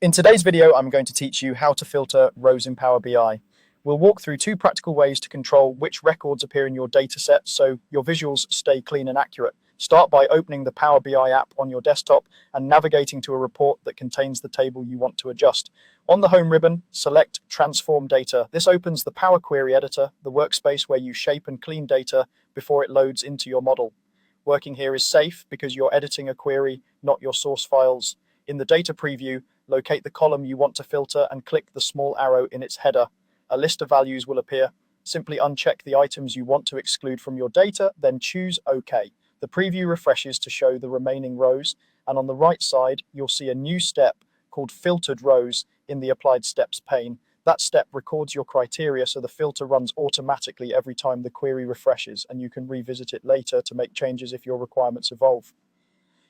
In today's video, I'm going to teach you how to filter rows in Power BI. We'll walk through two practical ways to control which records appear in your dataset so your visuals stay clean and accurate. Start by opening the Power BI app on your desktop and navigating to a report that contains the table you want to adjust. On the Home ribbon, select Transform Data. This opens the Power Query Editor, the workspace where you shape and clean data before it loads into your model. Working here is safe because you're editing a query, not your source files. In the data preview, locate the column you want to filter and click the small arrow in its header. A list of values will appear. Simply uncheck the items you want to exclude from your data, then choose OK. The preview refreshes to show the remaining rows, and on the right side, you'll see a new step called Filtered Rows in the Applied Steps pane. That step records your criteria so the filter runs automatically every time the query refreshes, and you can revisit it later to make changes if your requirements evolve.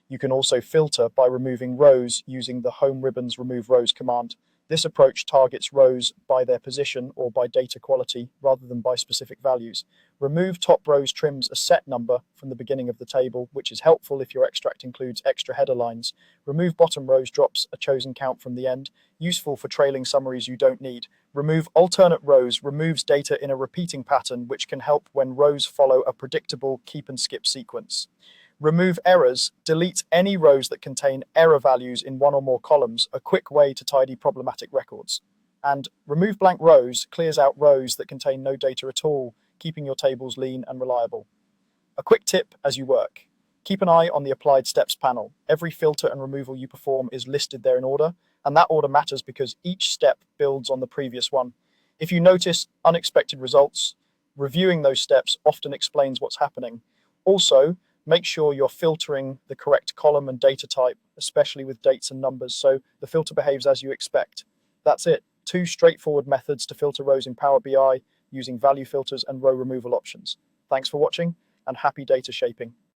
You can also filter by removing rows using the Home ribbon's Remove Rows command. This approach targets rows by their position or by data quality rather than by specific values. Remove top rows trims a set number from the beginning of the table, which is helpful if your extract includes extra header lines. Remove bottom rows drops a chosen count from the end, useful for trailing summaries you don't need. Remove alternate rows removes data in a repeating pattern, which can help when rows follow a predictable keep and skip sequence. Remove errors, delete any rows that contain error values in one or more columns, a quick way to tidy problematic records. And remove blank rows clears out rows that contain no data at all, keeping your tables lean and reliable. A quick tip as you work. Keep an eye on the Applied Steps panel. Every filter and removal you perform is listed there in order, and that order matters because each step builds on the previous one. If you notice unexpected results, reviewing those steps often explains what's happening. Also, make sure you're filtering the correct column and data type, especially with dates and numbers, so the filter behaves as you expect. That's it. Two straightforward methods to filter rows in Power BI using value filters and row removal options. Thanks for watching, and happy data shaping.